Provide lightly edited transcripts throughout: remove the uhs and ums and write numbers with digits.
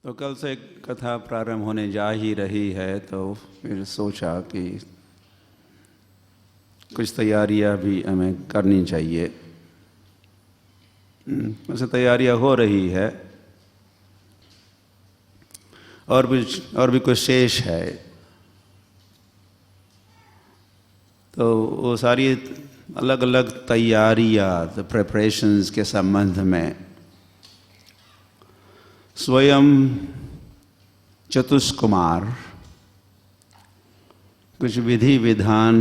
तो कल से कथा प्रारंभ होने जा ही रही है, तो फिर सोचा कि कुछ तैयारियां भी हमें करनी चाहिए। वैसे तैयारियां हो रही है और भी कुछ शेष है, तो वो सारी अलग अलग तैयारियां प्रिपरेशंस के संबंध में स्वयं चतुष्कुमार कुछ विधि विधान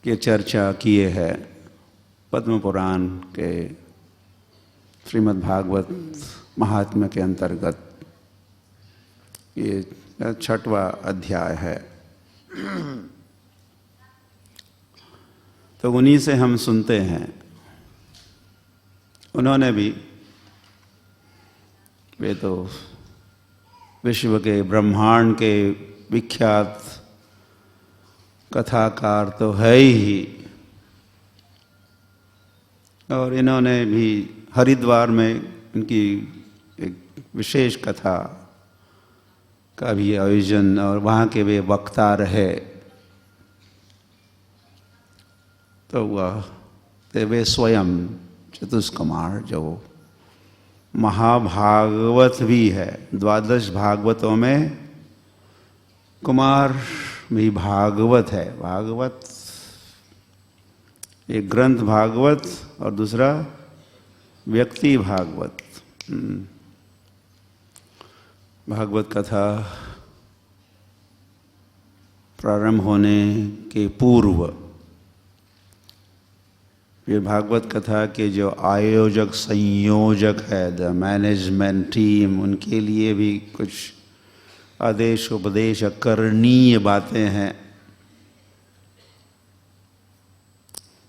की चर्चा किए हैं पद्म पुराण के श्रीमद् भागवत महात्म्य के अंतर्गत। ये 6वां अध्याय है, तो उन्हीं से हम सुनते हैं। उन्होंने भी, वे तो विश्व के ब्रह्मांड के विख्यात कथाकार तो है ही, और इन्होंने भी हरिद्वार में इनकी एक विशेष कथा का भी आयोजन, और वहाँ के वे वक्ता रहे। तो वे स्वयं चतुष्कुमार जो महाभागवत भी है, 12 भागवतों में कुमार भी भागवत है। भागवत एक ग्रंथ भागवत और दूसरा व्यक्ति भागवत। भागवत कथा प्रारंभ होने के पूर्व फिर भागवत कथा के जो आयोजक संयोजक है, द मैनेजमेंट टीम, उनके लिए भी कुछ आदेश उपदेश करणीय बातें हैं।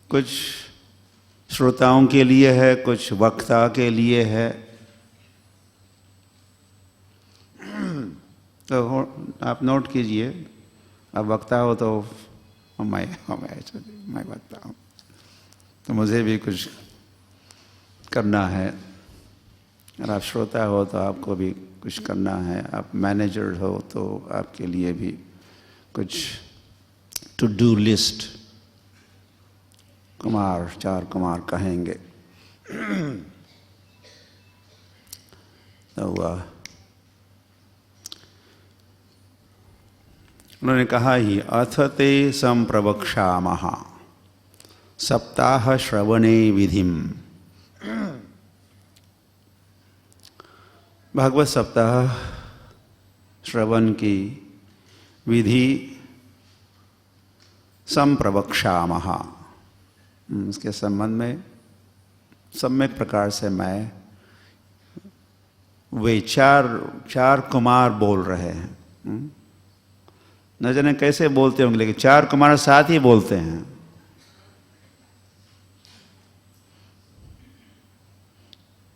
कुछ श्रोताओं के लिए है, कुछ वक्ता के लिए है। तो आप नोट कीजिए, अब वक्ता हो तो मैं वक्ता हूँ, तो मुझे भी कुछ करना है। अगर आप श्रोता हो तो आपको भी कुछ करना है। आप मैनेजर हो तो आपके लिए भी कुछ to do list, Kumar 4 Kumar कहेंगे। तो उन्होंने कहा ही, अथ ते संप्रवक्षामः सप्ताह श्रवणे विधिम। भागवत सप्ताह श्रवण की विधि संप्रवक्षामः, इसके संबंध में सम्यक प्रकार से वे चार कुमार बोल रहे हैं। न जाने कैसे बोलते होंगे, लेकिन 4 कुमार साथ ही बोलते हैं।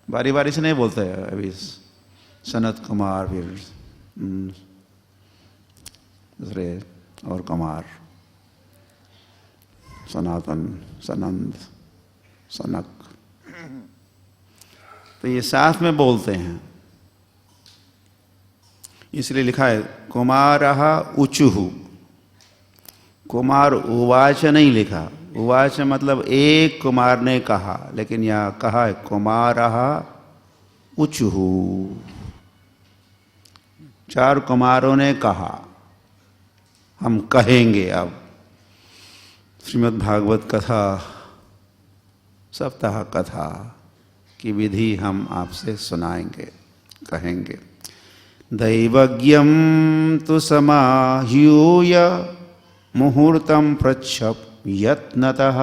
बारी बारी से नहीं बोलते हैं। अभी सनत कुमार, फिर दूसरे और कुमार, सनातन, सनंद, सनक, तो ये साथ में बोलते हैं। इसलिए लिखा है कुमारः ऊचुः। कुमार उवाच नहीं लिखा। उवाच मतलब एक कुमार ने कहा, लेकिन यहाँ कहा है कुमारः ऊचुः, 4 कुमारों ने कहा। हम कहेंगे अब श्रीमद् भागवत कथा, सप्ताह कथा की विधि हम आपसे सुनाएंगे, कहेंगे। दैवज्ञं तु समाह्यूय मुहूर्तं पृच्छप यत्नतः।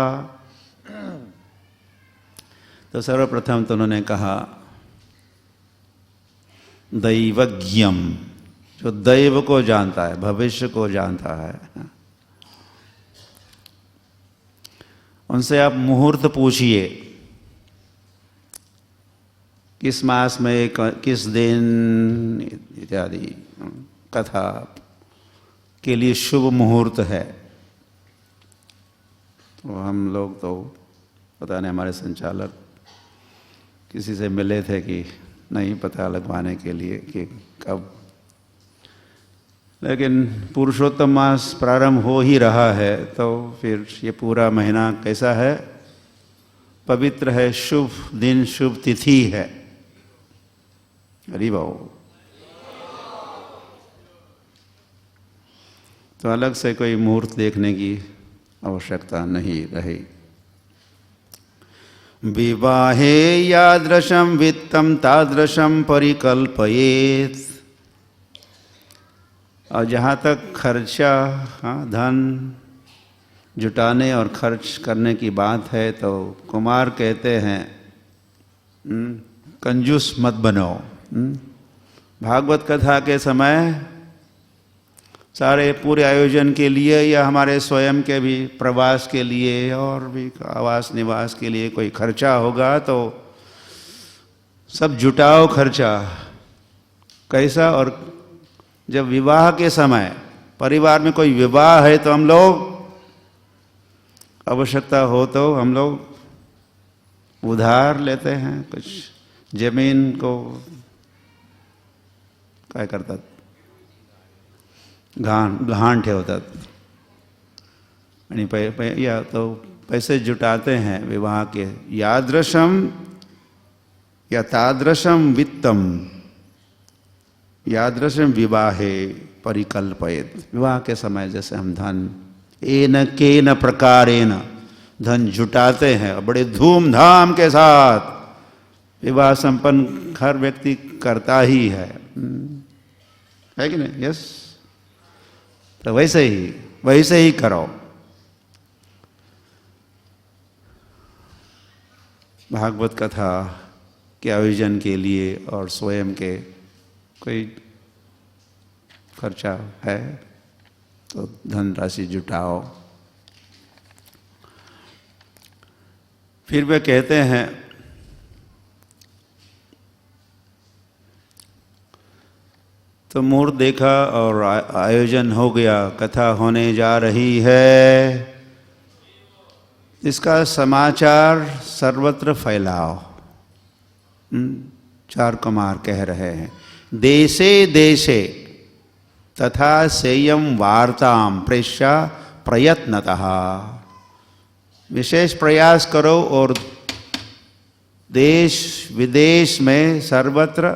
तो सर्वप्रथम तो उन्होंने कहा दैवज्ञम, जो दैव को जानता है, भविष्य को जानता है, उनसे आप मुहूर्त पूछिए। किस मास में, किस दिन इत्यादि कथा के लिए शुभ मुहूर्त है। तो हम लोग तो पता नहीं, हमारे संचालक किसी से मिले थे कि नहीं पता लगवाने के लिए कि कब, लेकिन पुरुषोत्तम मास प्रारंभ हो ही रहा है, तो फिर ये पूरा महीना कैसा है? पवित्र है, शुभ दिन, शुभ तिथि है। हरि बोल। तो अलग से कोई मुहूर्त देखने की आवश्यकता नहीं रही। विवाहे यादृशं वित्तं तादृशं परिकल्पयेत्। और जहाँ तक खर्चा, धन जुटाने और खर्च करने की बात है, तो कुमार कहते हैं कंजूस मत बनो। भागवत कथा के समय सारे पूरे आयोजन के लिए या हमारे स्वयं के भी प्रवास के लिए और भी आवास निवास के लिए कोई खर्चा होगा तो सब जुटाओ खर्चा। कैसा? और जब विवाह के समय परिवार में कोई विवाह है तो हम लोग आवश्यकता हो तो हम लोग उधार लेते हैं। कुछ जमीन को काय करतात, गहाण ठेवतात आणि या तो पैसे जुटाते हैं विवाह के। यादृशम या तादृशम वित्तम यादृशम विवाहे परिकल्पयेत्। विवाह के समय जैसे हम धन एन केन प्रकारेण धन जुटाते हैं, बड़े धूमधाम के साथ विवाह संपन्न हर व्यक्ति करता ही है कि नहीं? यस। तो वैसे ही करो। भागवत कथा के आयोजन के लिए और स्वयं के कोई खर्चा है तो धनराशि जुटाओ। फिर वे कहते हैं तो मुहूर्त देखा और आयोजन हो गया, कथा होने जा रही है, इसका समाचार सर्वत्र फैलाओ। चार कुमार कह रहे हैं देशे देशे तथा सेयम वार्ताम प्रेष्या प्रयत्नतः। विशेष प्रयास करो और देश विदेश में सर्वत्र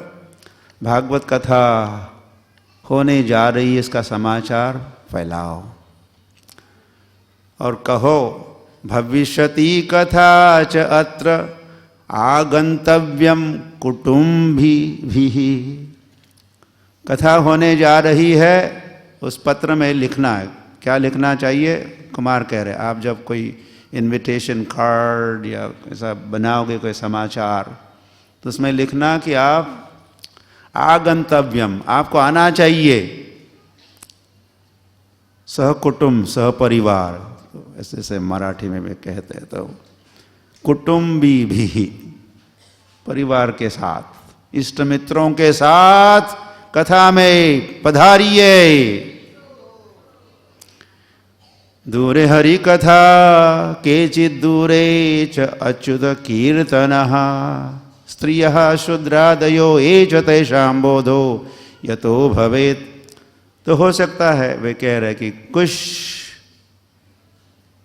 भागवत कथा होने जा रही है इसका समाचार फैलाओ और कहो भविष्यति कथा च अत्र आगंतव्यम कुटुंबिभिः। कथा होने जा रही है, उस पत्र में लिखना है। क्या लिखना चाहिए? कुमार कह रहे आप जब कोई इनविटेशन कार्ड या ऐसा बनाओगे कोई समाचार तो उसमें लिखना कि आप आगंतव्यम, आपको आना चाहिए, सहकुटुंब सहपरिवार, ऐसे ऐसे मराठी में भी कहते हैं। तो कुटुंबी भी, परिवार के साथ, इष्ट मित्रों के साथ कथा में पधारिए। दूरे हरि कथा केचित् दूरे च अच्युत कीर्तनः स्त्रियः शूद्रादयो ये च तेषां बोधो यतो भवेत्। तो हो सकता है वे कह रहे कि कुछ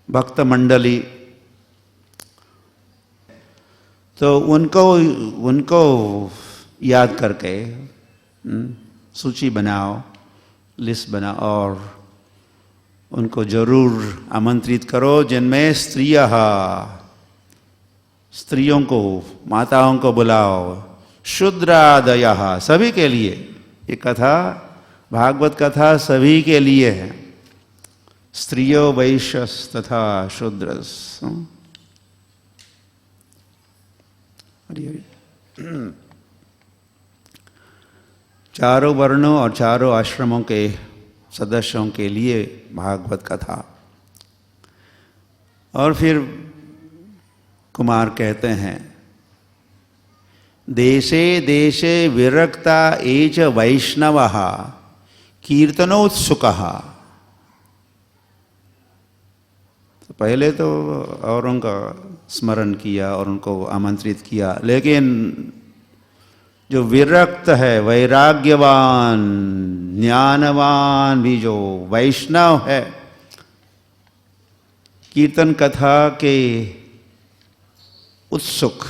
भक्त मंडली तो उनको याद करके सूची बनाओ, लिस्ट बनाओ और उनको जरूर आमंत्रित करो जिनमें स्त्रियों को, माताओं को बुलाओ, शूद्रादयः, सभी के लिए ये कथा, भागवत कथा सभी के लिए है, स्त्रियो वैश्यस तथा शूद्रस। चारों वर्णों और चारों आश्रमों के सदस्यों के लिए भागवत कथा। और फिर कुमार कहते हैं देशे देशे विरक्ता एच वैष्णवः कीर्तनोत्सुकः। तो पहले तो औरों का स्मरण किया और उनको आमंत्रित किया, लेकिन जो विरक्त है, वैराग्यवान, ज्ञानवान भी जो वैष्णव है, कीर्तन कथा के उत्सुक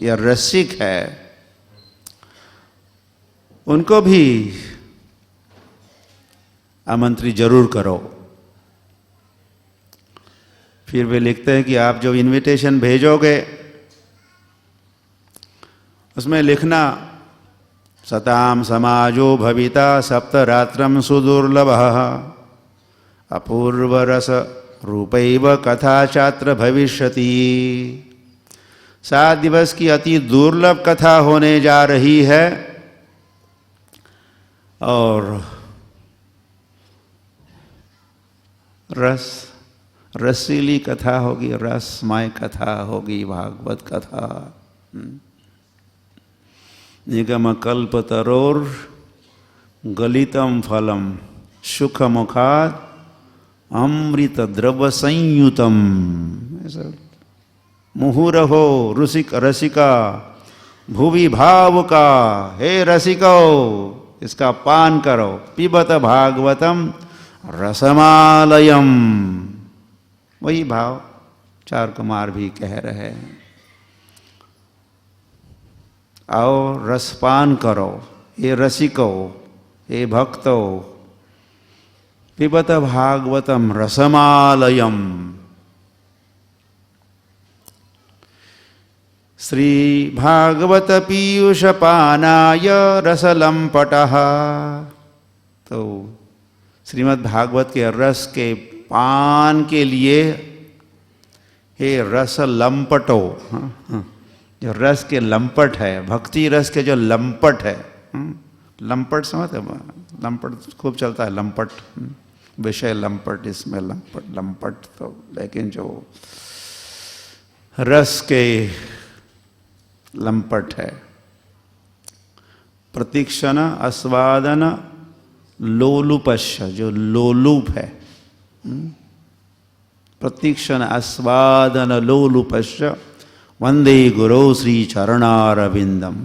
या रसिक है, उनको भी आमंत्रित जरूर करो। फिर वे लिखते हैं कि आप जो इनविटेशन भेजोगे उसमें लिखना सताम समाजो भविता सप्तरात्रम सुदुर्लभः अपूर्व रस रूपैव कथा छात्र भविष्यति। 7 दिवस की अति दुर्लभ कथा होने जा रही है और रसीली कथा होगी, रसमय कथा होगी, भागवत कथा। निगम कल्पतरोर गलितम फलम सुख मुखाद अमृत द्रव संयुतम। मुहुरहो रसिका भुवि भाव का, हे रसिको इसका पान करो। पिबत भागवतम रसमालयम, वही भाव 4 कुमार भी कह रहे हैं। आओ रसपान करो, हे रसिको, हे भक्तो। पिबत भागवतम रसमालयम। श्री भागवत पीयूष पानाय रसलंपटः। तो श्रीमद् भागवत के रस के पान के लिए हे रस लंपटो, जो रस के लंपट है, भक्ति रस के जो लंपट है, लंपट समझते हैं, लंपट खूब चलता है, लंपट विषय लंपट, इसमें लंपट तो, लेकिन जो रस के लंपट है, प्रतीक्षण आस्वादन लोलुपश्य, जो लोलुप है, प्रतीक्षण आस्वादन लोलुपश्य वंदे गुरु श्री चरणारविंदम।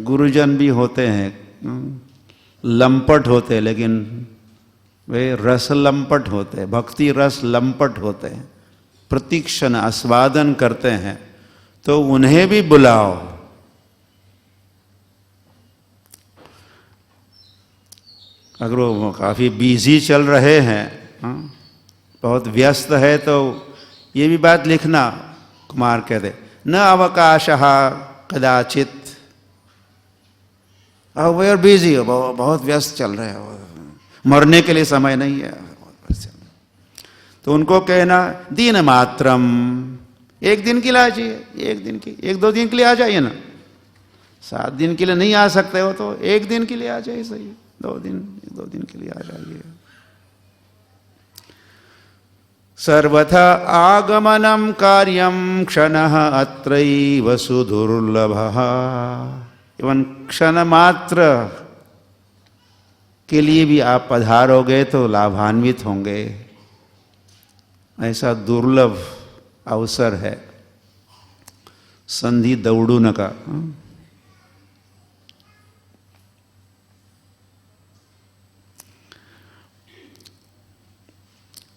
गुरुजन भी होते हैं लंपट होते, लेकिन वे रस लंपट होते, भक्ति रस लंपट होते हैं, प्रतीक्षण आस्वादन करते हैं, तो उन्हें भी बुलाओ। अगर वो काफ़ी बिजी चल रहे हैं, बहुत व्यस्त है, तो ये भी बात लिखना, कुमार कहते न अवकाशः कदाचित, वे आर बिजी, बहुत व्यस्त चल रहे हो, मरने के लिए समय नहीं है। तो उनको कहना दिन मात्रम, 1 दिन के लिए आ जाइए, 1-2 दिन के लिए आ जाइए ना, 7 दिन के लिए नहीं आ सकते हो तो 1 दिन के लिए आ जाइए, सही, 2 दिन के लिए आ जाइए। सर्वथा आगमनम कार्यम क्षणः अत्रैव सुदुर्लभः। एवं क्षण मात्र के लिए भी आप पधारोगे तो लाभान्वित होंगे, ऐसा दुर्लभ अवसर है। संधि दौड़ू न का।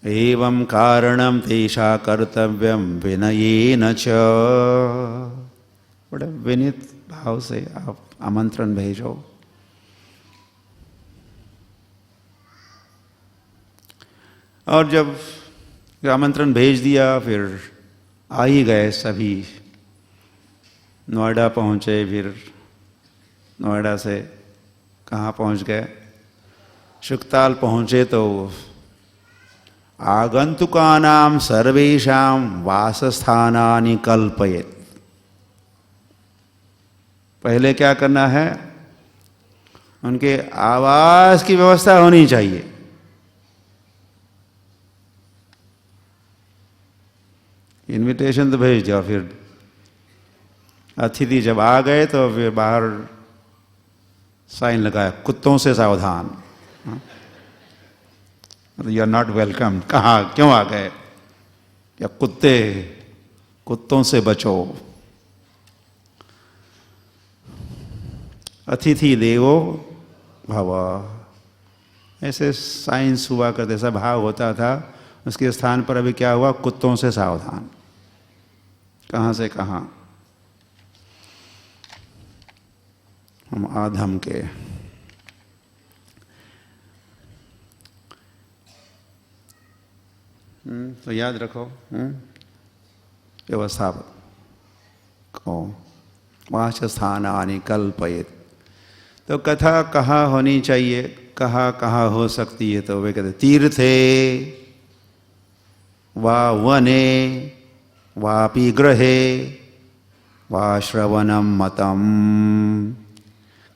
एवं कारणम तेषा कर्तव्यम विनयेन च। बड़े विनीत भाव से आप आमंत्रण भेजो। और जब आमंत्रण भेज दिया, फिर आ ही गए सभी। नोएडा पहुंचे, फिर नोएडा से कहाँ पहुंच गए, शुक्ताल पहुंचे तो आगंतुकानां सर्वेषां वासस्थानानि कल्पयेत्। पहले क्या करना है, उनके आवास की व्यवस्था होनी चाहिए। इनविटेशन तो भेज दिया, फिर अतिथि जब आ गए तो फिर बाहर साइन लगाया, कुत्तों से सावधान, यू आर नॉट वेलकम। कहाँ, क्यों आ गए, या कुत्तों से बचो। अतिथि देवो भव, ऐसे साइंस हुआ करते, ऐसा भाव होता था। उसके स्थान पर अभी क्या हुआ, कुत्तों से सावधान। कहाँ से कहाँ हम आधम के। तो याद रखो व्यवस्था को वाच स्थानानि कल्पयेत्। तो कथा कहाँ होनी चाहिए, कहाँ कहाँ हो सकती है, तो वे कहते तीर्थे वा वने वापि गृहे वा श्रवणम मतम।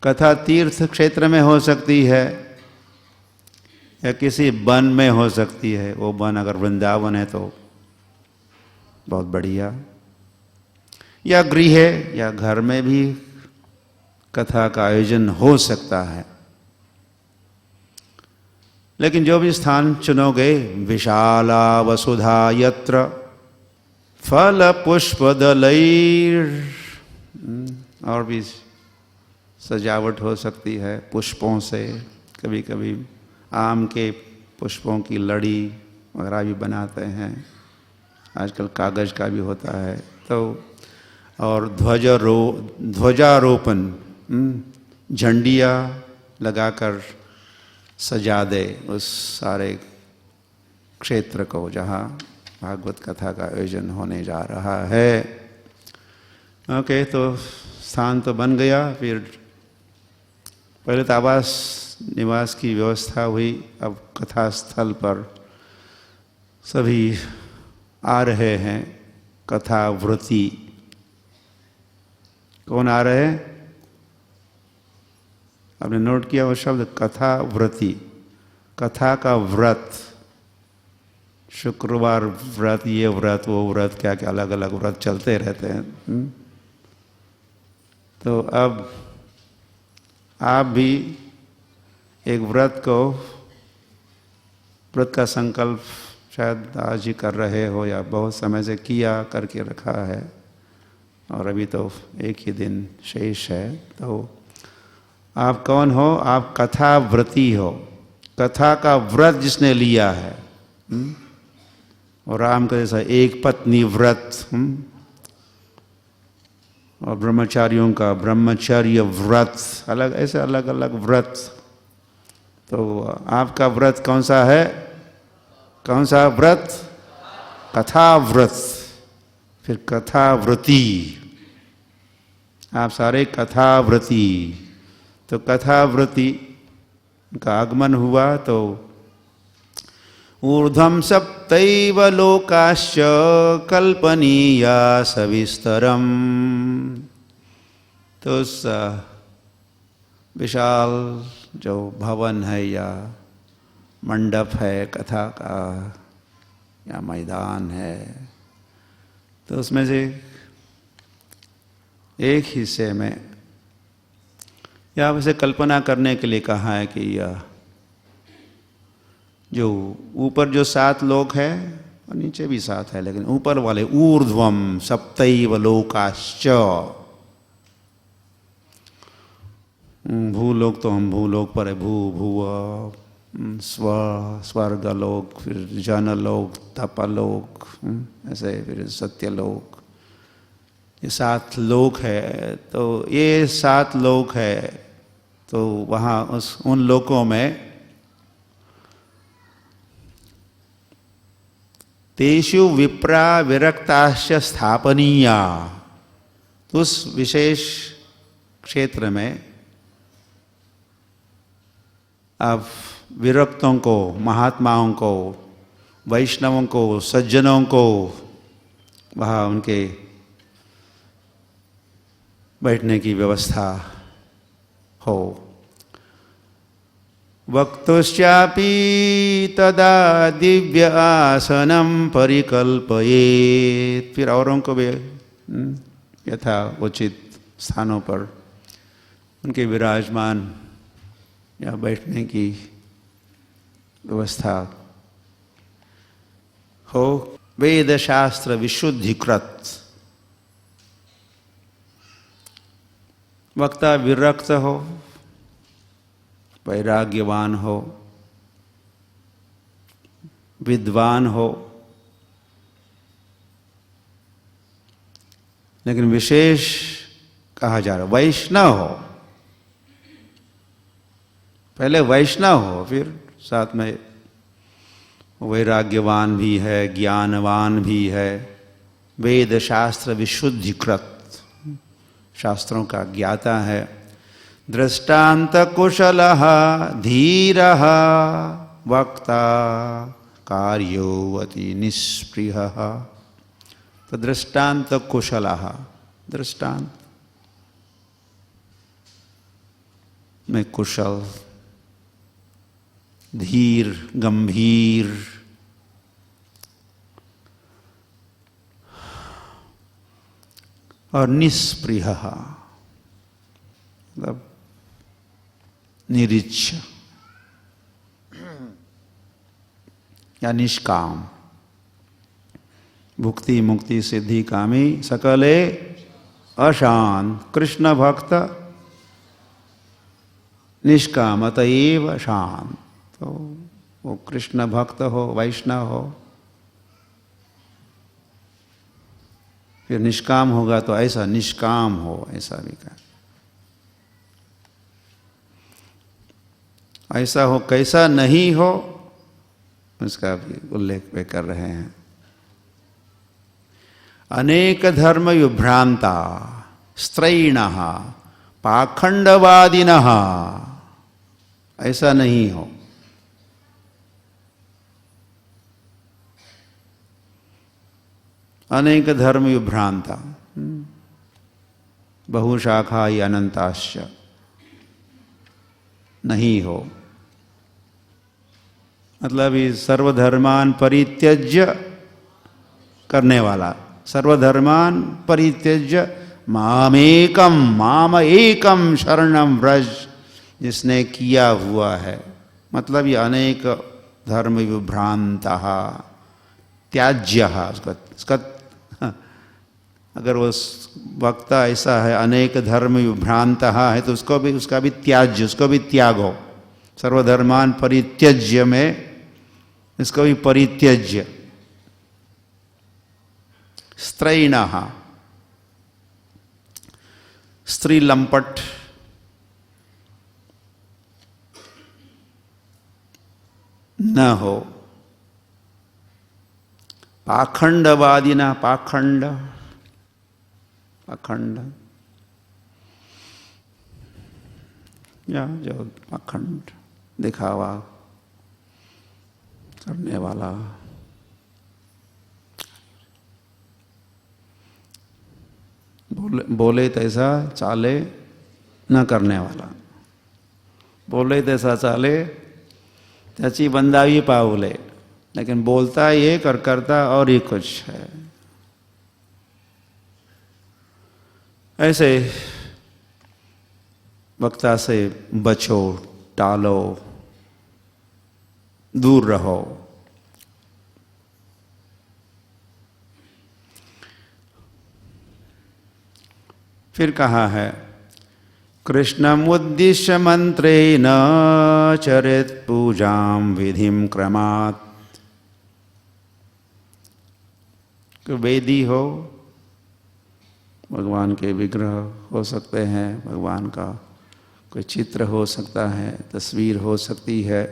कथा तीर्थ क्षेत्र में हो सकती है या किसी वन में हो सकती है। वो वन अगर वृंदावन है तो बहुत बढ़िया, या गृह या घर में भी कथा का आयोजन हो सकता है। लेकिन जो भी स्थान चुनोगे, विशाला वसुधा यत्र फल पुष्प दलैर, और भी सजावट हो सकती है पुष्पों से। कभी कभी आम के पुष्पों की लड़ी वगैरह भी बनाते हैं, आजकल कागज का भी होता है। तो और ध्वजारोपण, झंडियाँ लगाकर सजा दे उस सारे क्षेत्र को जहाँ भागवत कथा का आयोजन होने जा रहा है। ओके, तो स्थान तो बन गया। फिर पहले तो आवास निवास की व्यवस्था हुई, अब कथा स्थल पर सभी आ रहे हैं। कथा व्रती कौन आ रहे हैं? आपने नोट किया वो शब्द कथा व्रती, कथा का व्रत। शुक्रवार व्रत, ये व्रत वो व्रत, क्या क्या अलग अलग व्रत चलते रहते हैं। तो अब आप भी एक व्रत का संकल्प शायद आज ही कर रहे हो या बहुत समय से किया करके रखा है, और अभी तो एक ही दिन शेष है। तो आप कौन हो? आप कथा व्रती हो। कथा का व्रत जिसने लिया है, और राम का जैसा एक पत्नी व्रत, और ब्रह्मचारियों का ब्रह्मचर्य व्रत, अलग ऐसे अलग अलग व्रत। तो आपका व्रत कौन सा है? कौन सा व्रत? कथा व्रत। फिर कथा व्रती, आप सारे कथा व्रती। तो कथा व्रती का आगमन हुआ तो ऊर्ध्वं सप्तैव लोकाश्च कल्पनीया सविस्तरम। तो उस विशाल जो भवन है या मंडप है कथा का या मैदान है, तो उसमें से एक हिस्से में, या वैसे कल्पना करने के लिए कहा है कि जो ऊपर जो 7 लोक है और नीचे भी 7 है, लेकिन ऊपर वाले ऊर्ध्वम सप्तैव लोकाश्च। भूलोक तो हम भूलोक पर है, भूव स्वर्गलोक, फिर जनलोक, तपलोक, ऐसे फिर सत्यलोक। ये 7 लोक है। तो ये 7 लोक है, तो वहाँ उन लोकों में तेषु विप्रा विरक्ताश्च स्थापनीया। उस विशेष क्षेत्र में अब विरक्तों को, महात्माओं को, वैष्णवों को, सज्जनों को वहाँ उनके बैठने की व्यवस्था हो। वक्तुश्चापि तदा दिव्य आसनम परिकल्पयेत्। फिर औरों को भी यथा उचित स्थानों पर उनके विराजमान या बैठने की व्यवस्था हो। वेद शास्त्र विशुद्धिकृत, वक्ता विरक्त हो, वैराग्यवान हो, विद्वान हो, लेकिन विशेष कहा जा रहा वैष्णव हो। पहले वैष्णव हो, फिर साथ में वैराग्यवान भी है, ज्ञानवान भी है, वेद शास्त्र विशुद्धिकृत, शास्त्रों का ज्ञाता है, दृष्टांत कुशलः धीरः वक्ता कार्योवति निष्प्रियः। तो दृष्टांत कुशलः, दृष्टांत में कुशल, धीर गंभीर, और निष्प्रिय, मतलब निरीच्छ या निष्काम, भुक्ति मुक्ति सिद्धि कामी सकले अशांत, कृष्ण भक्त निष्काम अतएव शांत। तो वो कृष्ण भक्त हो, वैष्णव हो, फिर निष्काम होगा तो ऐसा निष्काम हो, ऐसा भी कहा। ऐसा हो कैसा नहीं हो, उसका भी उल्लेख वे कर रहे हैं। अनेक धर्म विभ्रांता स्त्रैणः पाखंडवादिनः, ऐसा नहीं हो। अनेक धर्म विभ्रांता, बहुशाखा अनंताश्च, नहीं हो। मतलब ये सर्वधर्मान परित्यज्य करने वाला, सर्वधर्मान परित्यज्य मामेकम, माम एकम शरणम व्रज, जिसने किया हुआ है। मतलब ये अनेक धर्म विभ्रांतः, त्याज्यः, उसका अगर वो वक्ता ऐसा है अनेक धर्म विभ्रांतः है तो उसको भी, उसका भी त्याज्य, उसको भी त्यागो। सर्वधर्मान परित्यज्य में इसको भी परित्यज्य। स्त्रैणः, स्त्री लंपट, न हो। पाखंडवादिना, पाखंड, पाखंड या जो पाखंड दिखावा करने वाला, बोले तैसा चाले न करने वाला, बोले तैसा चाले त्याची बंदावी पावले, लेकिन बोलता एक और करता और ही कुछ है। ऐसे वक्ता से बचो, टालो, दूर रहो। फिर कहा है कृष्णमुद्दिश्य मंत्रेण चरेत् पूजां विधिं क्रमात्। वेदी हो, भगवान के विग्रह हो सकते हैं, भगवान का कोई चित्र हो सकता है, तस्वीर हो सकती है,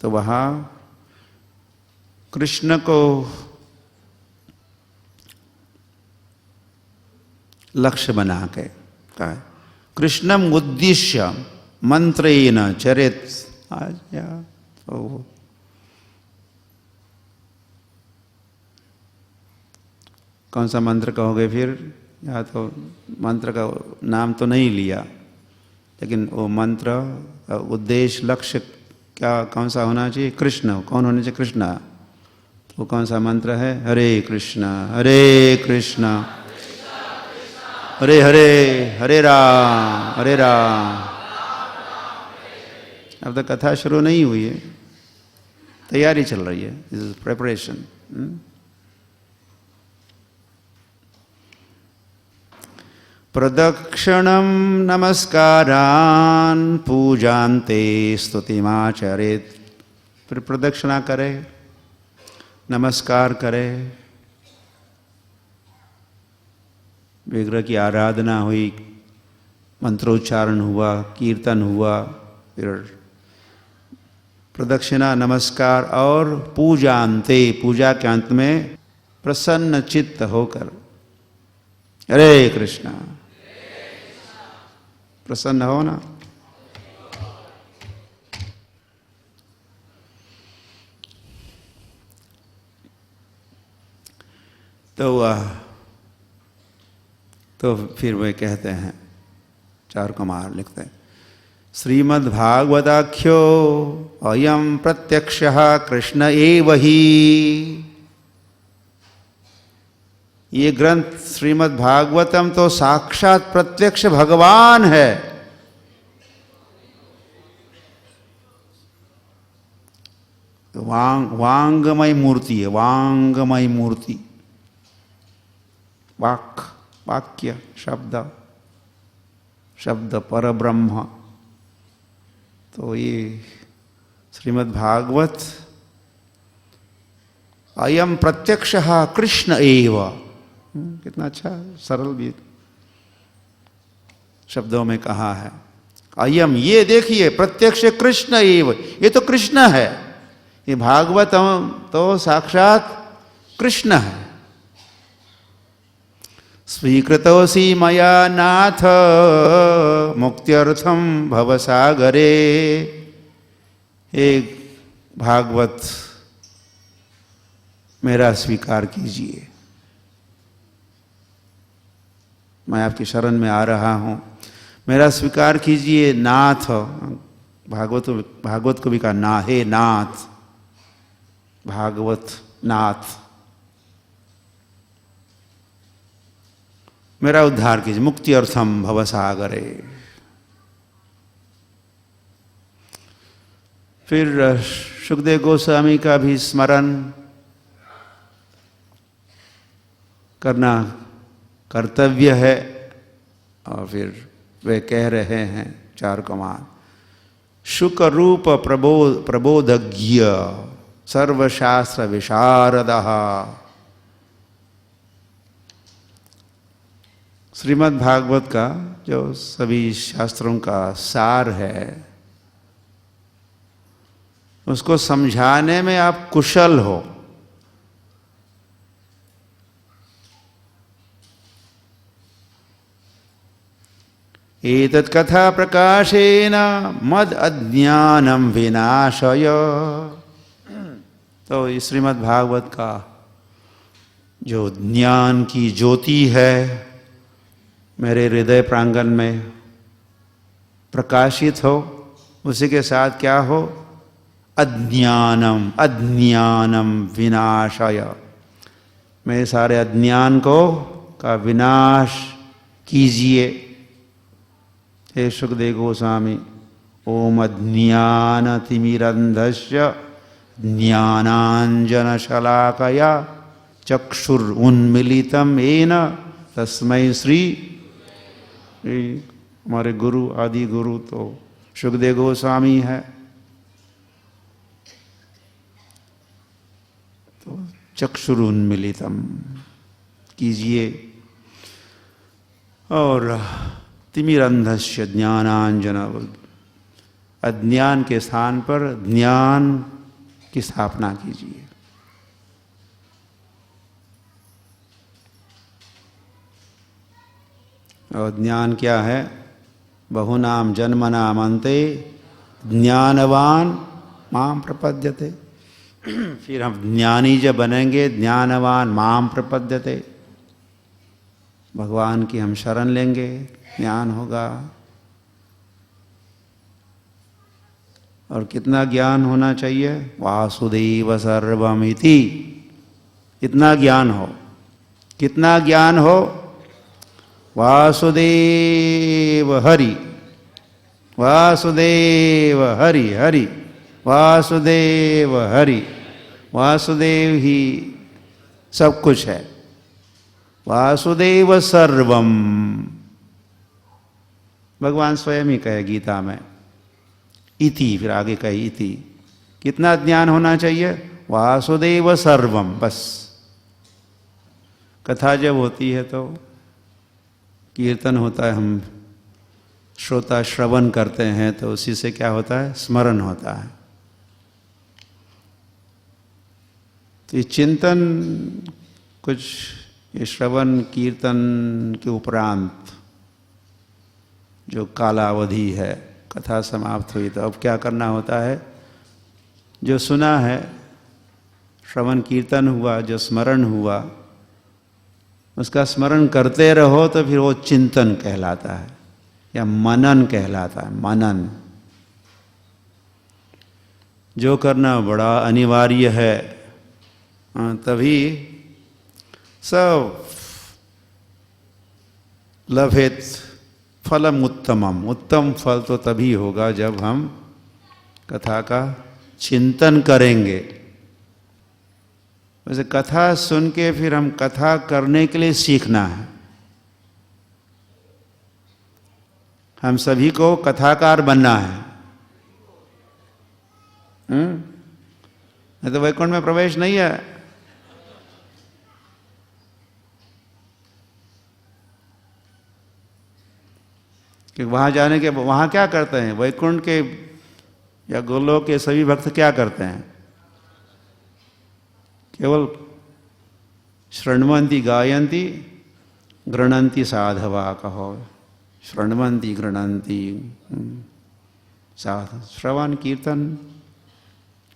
तो वहाँ कृष्ण को लक्ष्य बना के कहा है कृष्णम उद्दिश्य मंत्रेण चरेत्। तो कौन सा मंत्र कहोगे फिर? या तो मंत्र का नाम तो नहीं लिया, लेकिन वो मंत्र का उद्देश्य लक्ष्य क्या कौन सा होना चाहिए? कृष्ण। कौन होने चाहिए? कृष्ण। तो कौन सा मंत्र है? हरे कृष्ण हरे कृष्ण हरे हरे हरे राम हरे राम। अब तक कथा शुरू नहीं हुई है, तैयारी चल रही है, दिस इज प्रिपरेशन। प्रदक्षिणं नमस्कारान् पूजान्ते स्तुतिमाचरेत्। फिर प्रदक्षिणा करे, नमस्कार करे, विग्रह की आराधना हुई, मंत्रोच्चारण हुआ, कीर्तन हुआ, फिर प्रदक्षिणा नमस्कार और पूजान्ते, पूजा के अंत में प्रसन्न चित्त होकर हरे कृष्णा, प्रसन्न हो ना। तो फिर वे कहते हैं, चार कुमार लिखते हैं, श्रीमद्भागवताख्यो अयम प्रत्यक्षः कृष्ण एव ही। ये ग्रंथ श्रीमद्भागवतम तो साक्षात प्रत्यक्ष भगवान है। वांगमय मूर्ति है, वांगमय मूर्ति, वाक्य शब्द परब्रह्म। तो ये श्रीमद्भागवत अयम प्रत्यक्षः कृष्ण एव, कितना अच्छा सरल भी शब्दों में कहा है। अयम, ये देखिए, प्रत्यक्ष कृष्ण एव, ये तो कृष्ण है। ये भागवत तो साक्षात कृष्ण है। स्वीकृतोऽसि मया नाथ मुक्त्यर्थम भवसागरे। एक भागवत मेरा स्वीकार कीजिए, मैं आपकी शरण में आ रहा हूं, मेरा स्वीकार कीजिए नाथ। भागवत को भी कहा ना, हे नाथ, भागवत नाथ, मेरा उद्धार कीजिए, मुक्ति अर्थम भवसागरे। फिर सुखदेव गोस्वामी का भी स्मरण करना कर्तव्य है। और फिर वे कह रहे हैं, चार कुमार, शुक रूप प्रबोधज्ञ सर्वशास्त्र विशारदः। श्रीमद् भागवत का जो सभी शास्त्रों का सार है, उसको समझाने में आप कुशल हो। एतत् कथा प्रकाशेन मद अज्ञानम विनाशय। तो इस श्रीमद् भागवत का जो ज्ञान की ज्योति है मेरे हृदय प्रांगण में प्रकाशित हो, उसी के साथ क्या हो, अज्ञानम विनाशय, मेरे सारे अज्ञान का विनाश कीजिए। हे सुखदेव गोस्वामी, ओम अज्ञानतिमिरन्धस्य ज्ञानाञ्जनशलाकया चक्षुरुन्मीलितं येन तस्मै श्री। हमारे गुरु, आदि गुरु तो सुखदेव गोस्वामी है। तो चक्षुरुन्मीलितं कीजिए। और तिमिरन्धस्य ज्ञानांजन, अज्ञान के स्थान पर ज्ञान की स्थापना कीजिए। और ज्ञान क्या है, बहुनाम जन्मनाम अन्ते ज्ञानवान माम प्रपद्यते। फिर हम ज्ञानी जब बनेंगे, ज्ञानवान माम प्रपद्यते, भगवान की हम शरण लेंगे, ज्ञान होगा। और कितना ज्ञान होना चाहिए, वासुदेव सर्वमिति, इतना ज्ञान हो। कितना ज्ञान हो, वासुदेव हरि, वासुदेव हरि हरि, वासुदेव हरि, वासुदेव ही सब कुछ है। वासुदेव सर्वम, भगवान स्वयं ही कहे गीता में, इति, फिर आगे कहे इति। कितना ज्ञान होना चाहिए? वासुदेव सर्वम, बस। कथा जब होती है तो कीर्तन होता है, हम श्रोता श्रवण करते हैं, तो उसी से क्या होता है? स्मरण होता है। तो ये चिंतन, कुछ ये श्रवण कीर्तन के उपरांत जो कालावधि है, कथा समाप्त हुई तो अब क्या करना होता है? जो सुना है, श्रवण कीर्तन हुआ, जो स्मरण हुआ, उसका स्मरण करते रहो, तो फिर वो चिंतन कहलाता है या मनन कहलाता है। मनन जो करना बड़ा अनिवार्य है, तभी सब लभेत फलम उत्तमम, उत्तम फल तो तभी होगा जब हम कथा का चिंतन करेंगे। वैसे कथा सुन के फिर हम कथा करने के लिए सीखना है। हम सभी को कथाकार बनना है। नहीं तो वैकुंठ में प्रवेश नहीं है। कि वहां जाने के वहां क्या करते हैं? वैकुंठ के या गोलोक के सभी भक्त क्या करते हैं? केवल शृण्वन्ति गायन्ति गृणन्ति साधवा कहो। शृण्वन्ति गृणन्ति साध, श्रवण कीर्तन।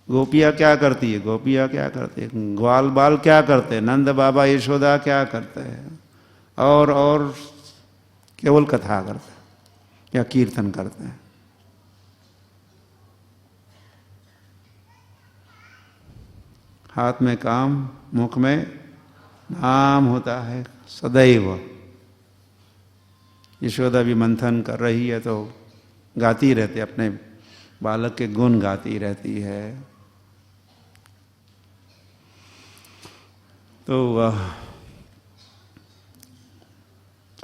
गोपियाँ क्या करती है? गोपियाँ क्या करते हैं? ग्वाल बाल क्या करते हैं? नंद बाबा यशोदा क्या करते हैं? और केवल कथा करते हैं या कीर्तन करते हैं। हाथ में काम, मुख में नाम होता है सदैव। यशोदा भी मंथन कर रही है तो गाती रहती है, अपने बालक के गुण गाती रहती है। तो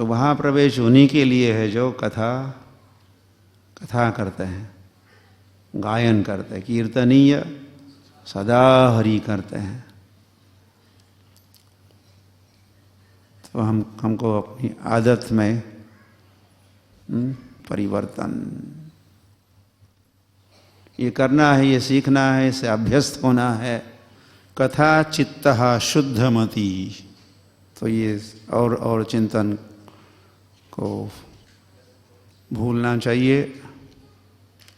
वहाँ प्रवेश उन्हीं के लिए है जो कथा करते हैं, गायन करते हैं, कीर्तनीय सदा हरि करते हैं। तो हमको अपनी आदत में परिवर्तन ये करना है, ये सीखना है, इससे अभ्यस्त होना है। कथा चित्तः शुद्धमति, तो ये और चिंतन को भूलना चाहिए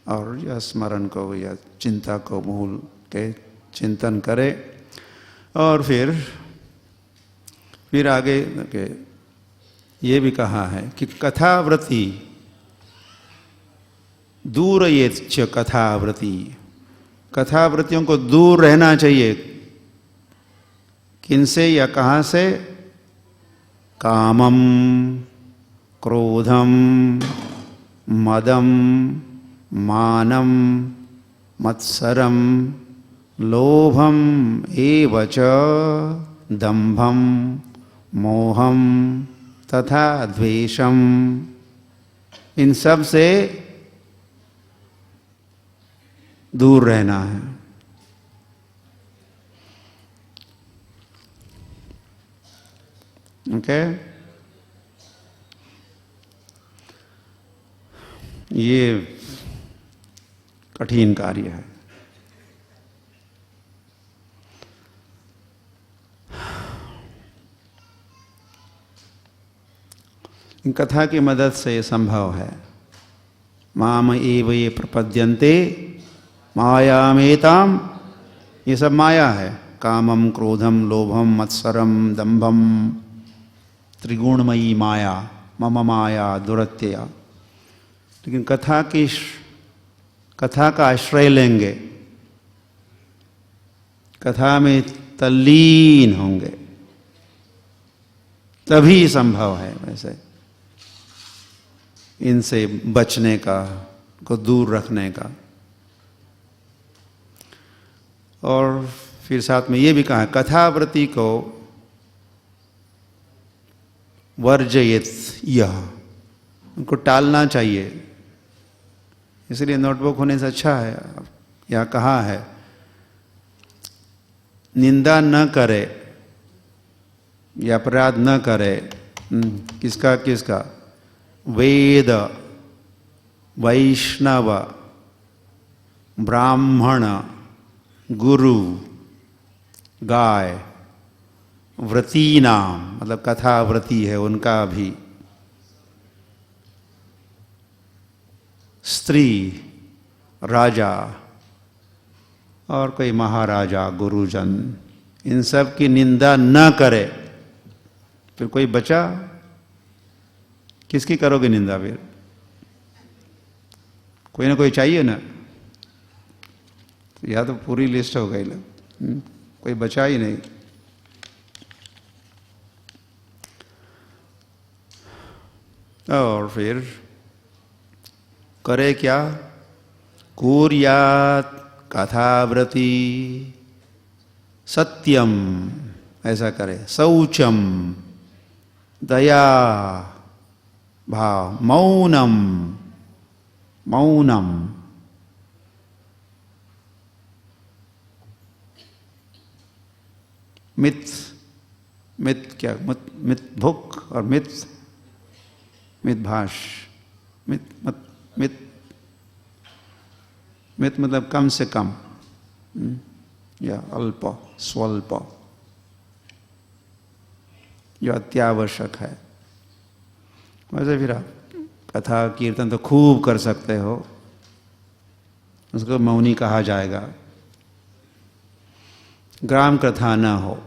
और या स्मरण को या चिंता को भूल के चिंतन करे। और फिर आगे के ये भी कहा है कि कथावृत्ति दूरयेच्च कथावृत्ति, कथावृत्तियों को दूर रहना चाहिए। किनसे या कहाँ से? कामम, क्रोधम, मदम, मानम, मत्सरम, लोभम एवच दंभम, मोहम तथा द्वेषम। इन सब से दूर रहना है। ओके? ये कठिन कार्य है। कथा की मदद से ये संभव है। माम एव ये प्रपद्यन्ते मायामेताम, ये सब माया है। कामम, क्रोधम, लोभम, मत्सरम, दंभम, त्रिगुणमयी माया, मम माया दुरत्यया। लेकिन कथा का आश्रय लेंगे, कथा में तल्लीन होंगे, तभी संभव है वैसे इनसे बचने का, को दूर रखने का। और फिर साथ में ये भी कहा कथावृत्ति को वर्जयेत, यह उनको टालना चाहिए। इसलिए नोटबुक होने से अच्छा है। यहाँ कहा है निंदा न करे या अपराध न करे। किसका किसका? वेद, वैष्णव, ब्राह्मण, गुरु, गाय, व्रती नाम मतलब कथा व्रती है उनका भी, स्त्री, राजा और कोई महाराजा, गुरुजन, इन सब की निंदा न करे। फिर कोई बचा? किसकी करोगे निंदा? फिर कोई ना कोई चाहिए ना। या तो पूरी लिस्ट हो गई लोग, कोई बचा ही नहीं। और फिर करे क्या? कुर्यात् कथाव्रती सत्यम, ऐसा करे, शौचम, दया भाव, मौनम, मौनम, मित, मित क्या? मित भुक और मित भाष, मित मित मित मतलब कम से कम या अल्प, स्वल्प, जो अत्यावश्यक है। वैसे फिर आप कथा कीर्तन तो खूब कर सकते हो, उसको मौनी कहा जाएगा। ग्राम कथा न हो।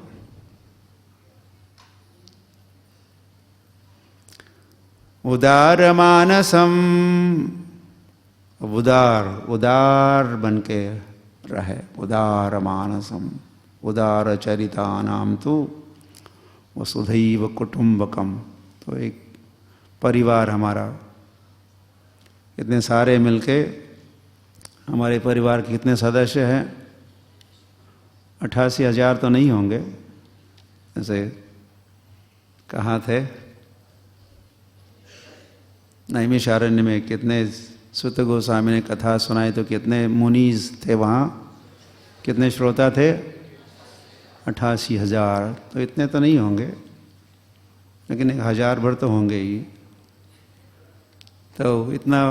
उदार मानसम, उदार उदार बन के रहे, उदार मानसम, उदार चरितानाम तो वसुधैव कुटुंबकम। तो एक परिवार हमारा, इतने सारे मिलके, हमारे परिवार के कितने सदस्य हैं? 88,000 तो नहीं होंगे। ऐसे कहाँ थे? नैमिषारण्य में कितने सुत गोस्वामी ने कथा सुनाई तो कितने मुनीज थे वहाँ, कितने श्रोता थे? 88,000। तो इतने तो नहीं होंगे, लेकिन 1,000 भर तो होंगे ही। तो इतना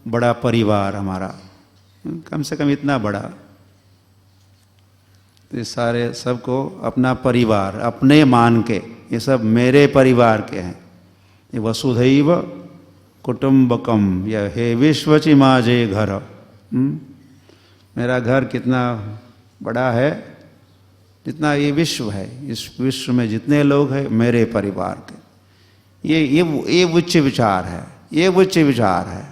बड़ा परिवार हमारा, कम से कम इतना बड़ा। तो सारे सबको अपना परिवार, अपने मान के, ये सब मेरे परिवार के हैं। ये वसुधैव कुटुंबकम, या हे विश्वचि माजे घर। मेरा घर कितना बड़ा है? जितना ये विश्व है, इस विश्व में जितने लोग हैं मेरे परिवार के। ये उच्च विचार है, ये उच्च विचार है।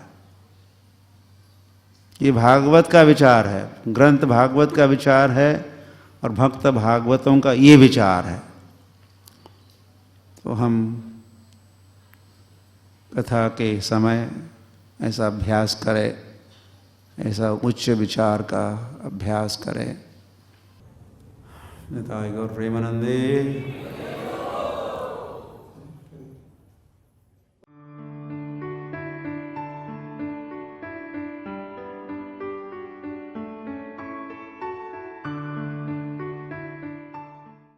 ये भागवत का विचार है, ग्रंथ भागवत का विचार है, और भक्त भागवतों का ये विचार है। तो हम कथा के समय ऐसा अभ्यास करें, ऐसा उच्च विचार का अभ्यास करें। निताय गौर प्रेमानंदे।